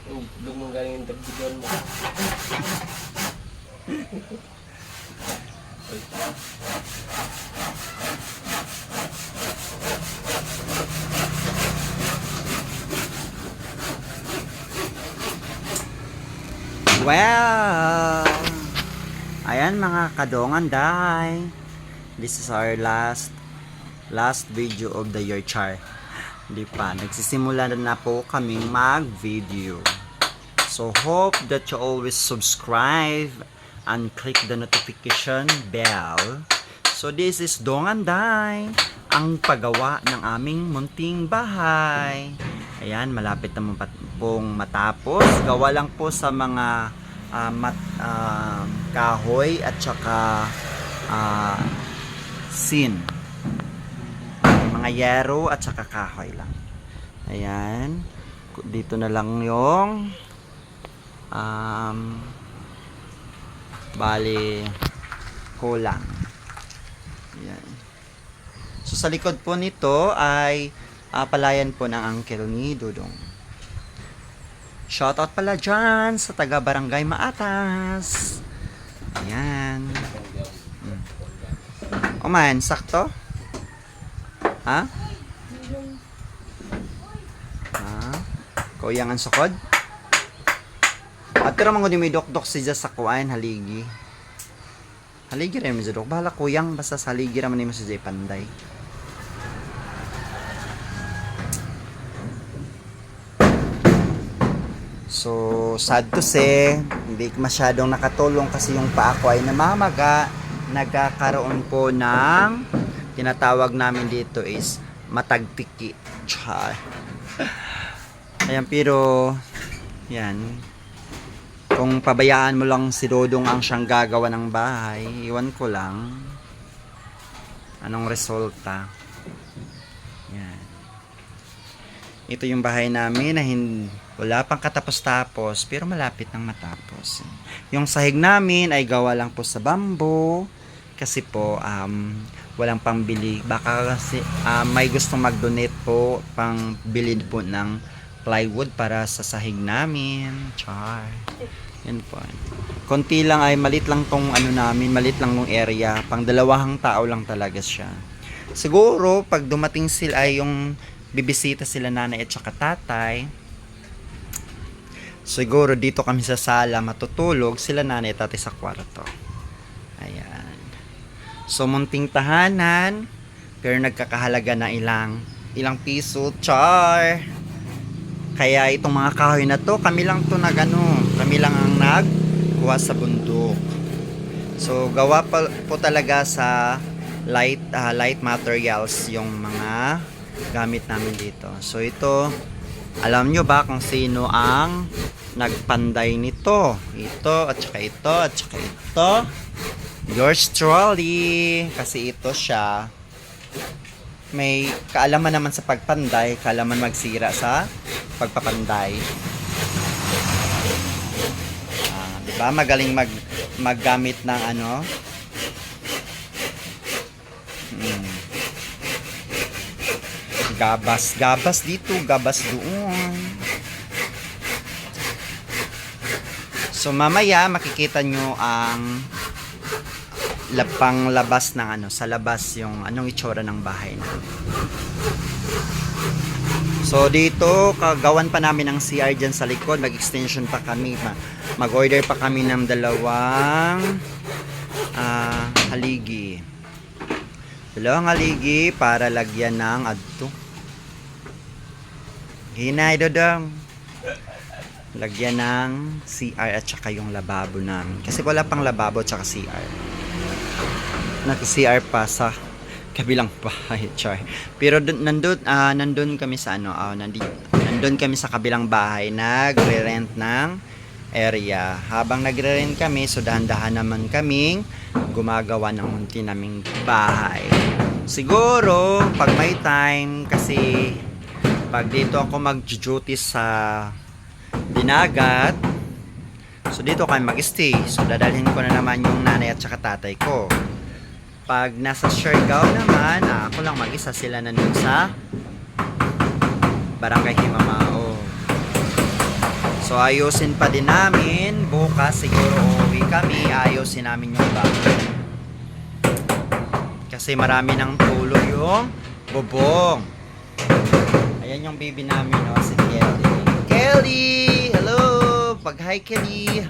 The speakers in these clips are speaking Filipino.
Doon mong galing yung dagdigan mo. Well, ayan mga kadongan day. This is our last video of the year, char. Di pa, nagsisimula na po kaming mag-video. So hope that you always subscribe and click the notification bell. So this is Dongan Day, ang paggawa ng aming munting bahay. Ayan, malapit naman pong matapos. Gawa lang po sa mga kahoy at saka sin. Mga yero at saka kahoy lang. Ayan. Dito na lang yung bali kulang. Ayan. So sa likod po nito ay palayan po ng Uncle ni Dudong. Shoutout pala dyan sa taga Barangay Maatas. Ayan. O man, sakto? Ha? Kuyang ang sukod? At pero mga may dokdok siya sa kuwain haligi. Haligi rin mo siya dok. Bahala kuyang basta sa haligi raman mo siya panday. So, sad to say, hindi masyadong nakatulong kasi yung paa ko ay namamaga. Nagkakaroon po ng tinatawag namin dito is matagpiki. Char. Ayan, pero yan. Kung pabayaan mo lang si Dodong ang siyang gagawa ng bahay, iwan ko lang anong resulta. Yan. Ito yung bahay namin na wala pang katapos-tapos pero malapit nang matapos. Yung sahig namin ay gawa lang po sa bamboo kasi po walang pambili. Baka kasi may gustong mag-donate po pang bili po ng plywood para sa sahig namin. Char. Yan po. Konti lang ay malit lang tong namin, malit lang tong area. Pang dalawang tao lang talaga siya. Siguro pag dumating sila ay yung bibisita sila nanay at saka tatay. Siguro dito kami sa sala matutulog, sila nanay at tatay sa kwarto. Ayan. So munting tahanan, pero nagkakahalaga na ilang piso, char. Kaya itong mga kahoy na to, kami lang ang nagkuha sa bundok. So gawa po talaga sa light materials yung mga gamit namin dito. So ito, alam nyo ba kung sino ang nagpanday nito? Ito, at saka ito, at saka ito. Yours truly. Kasi ito siya. May kaalaman naman sa pagpanday, kaalaman magsira sa pagpapanday. Diba? Magaling maggamit ng gabas dito, gabas doon. So mamaya makikita nyo ang lapang labas ng sa labas yung anong itsura ng bahay na. So dito kagawan pa namin ng CR dyan sa likod, mag-extension pa kami, mag-order pa kami ng dalawang haligi. Dalawang haligi para lagyan ng adto. Hinay Dodong. Lagyan ng CR at saka yung lababo namin. Kasi wala pang lababo at saka CR. Nag-CR pa sa kabilang bahay. Char. Pero nandun kami sa nandun kami sa kabilang bahay. Nagre-rent ng area. Habang nagre-rent kami, so dahan-dahan naman kaming gumagawa ng munti naming bahay. Siguro, pag may time, kasi pag dito ako mag-duty sa Dinagat, so dito kami mag-stay. So dadalhin ko na naman yung nanay at saka tatay ko. Pag nasa Siargao naman, ako lang mag-isa, sila nandun sa Barangay Himamao. So ayusin pa din namin. Bukas siguro uuwi kami. Ayusin namin yung bahay. Kasi marami ng tulo yung bubong. Ayan yung baby namin, no? Si Kelly. Kelly! Hello! Pag-hi, Kelly.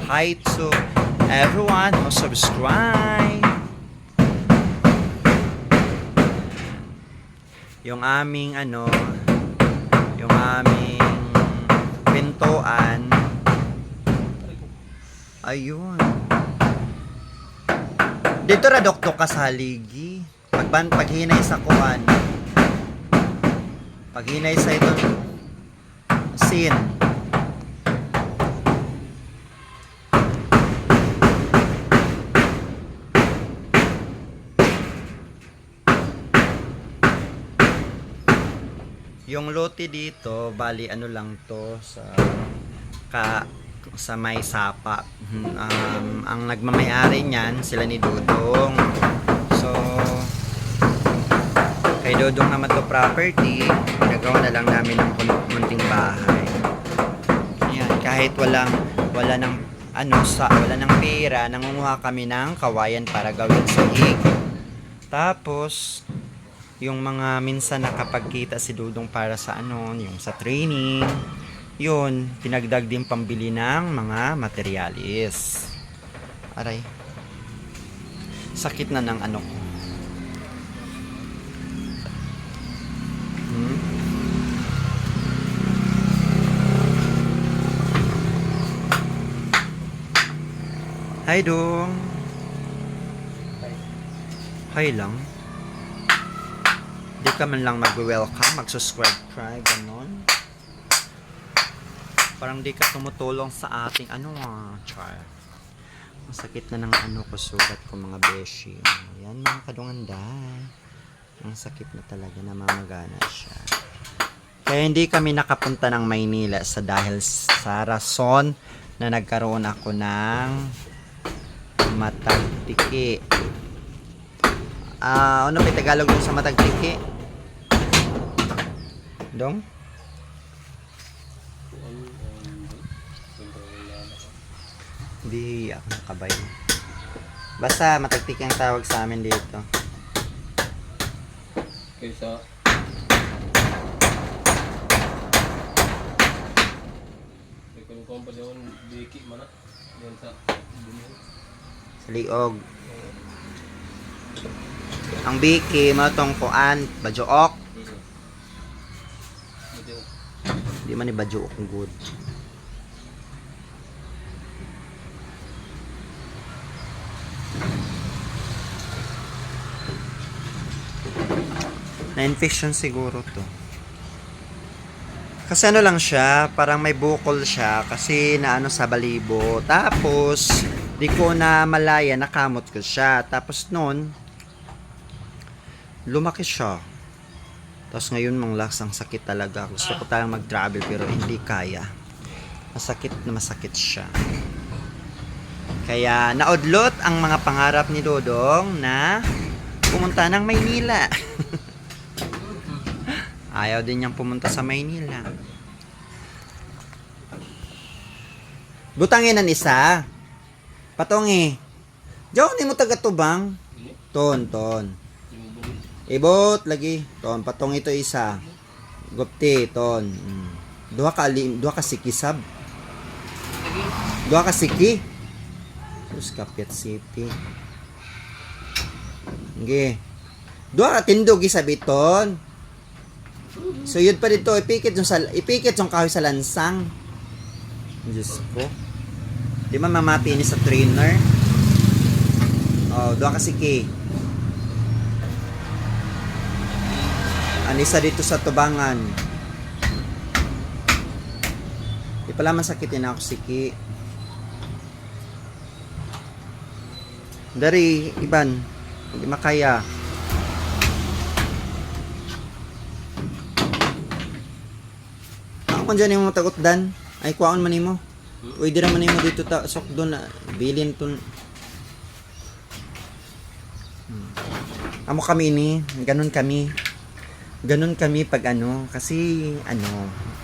Hi to everyone who subscribe. Yung aming yung aming pintuan. Ayun. Dito ra doktor ka sa haligi. Paghinay sa kuan. Paghinay sa ito sin. Yung lote dito, bali ano lang to sa may sapa. Ang nagmamayari niyan sila ni Dudong. So kay Dudong naman to property, nagawa na lang namin ng munting bahay. Ayan, kahit wala nang pera, nangunguha kami ng kawayan para gawin sahig. Tapos yung mga minsan nakapagkita si Dudong para sa yung sa training, yun, pinagdag din pambili ng mga materialis. Aray. Sakit na ng ko. Hi, Dong. Hi lang. Di ka man lang mag-welcome, mag-subscribe, ganon. Parang di ka tumutulong sa ating char. Masakit na ng ko, sugat ko mga beshi. Ayan mga kadunganday. Ang sakit na talaga, namamagana siya. Kaya hindi kami nakapunta ng Maynila dahil sa rason na nagkaroon ako ng matagtiki. Ano may Tagalog dun sa matagtiki? Dong? Hindi ako nakabay. Basta matagtiki ang tawag sa amin dito. Kaysa kung pa doon biki mana yan sa Sa liog. Ang biki matong kuan bajook. Di man ni bajook ang good. Na-infection siguro to. Kasi lang siya, parang may bukol siya kasi sa balibo. Tapos, di ko na malaya, nakamot ko siya. Tapos noon, lumaki siya. Tapos ngayon, ang sakit talaga. Gusto ko talagang mag-travel pero hindi kaya. Masakit siya. Kaya, naudlot ang mga pangarap ni Dodong na pumunta ng Maynila. Ayaw din niyang pumunta sa Maynila. Butangin ang isa. Patongi. Diyan ni mo taga-tubang. Ton. Ibot lagi. Ton, patong ito isa. Gupti, ton. Duha ka sikisab. Duha ka siki. Terus kapit sipi. Nge. Duha ka tindog isabiton. So yun pa dito, ipikit yung kahoy sa lansang. Diyos ko. Di ba mamati ni sa trainer? Doon kasi ki. Anisa dito sa tubangan. Di pala masakitin ako si ki. Dari, Iban. Hindi makaya. Kung dyan yung tagot dan ay kuwaon man nimo. Pwede ra man nimo dito sok doon na bilin ton. Amo kami ni, ganun kami. Ganun kami pag kasi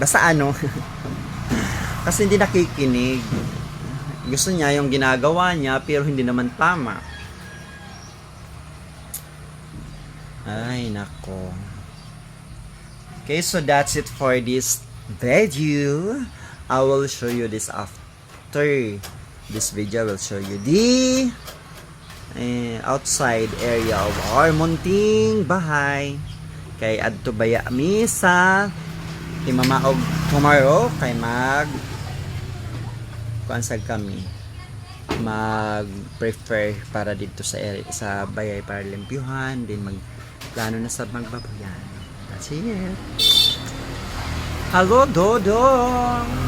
basta Kasi hindi nakikinig. Gusto niya yung ginagawa niya pero hindi naman tama. Ay, nako. Okay, so that's it for this video. I will show you this after this video. I will show you the outside area of our munting bahay. Kay adto baya misa himamaog tomorrow kay kuansag kami mag prefer para dito sa area, sa bayay para limpyuhan din plano na sa magbabayan. That's it. Hello Dodong.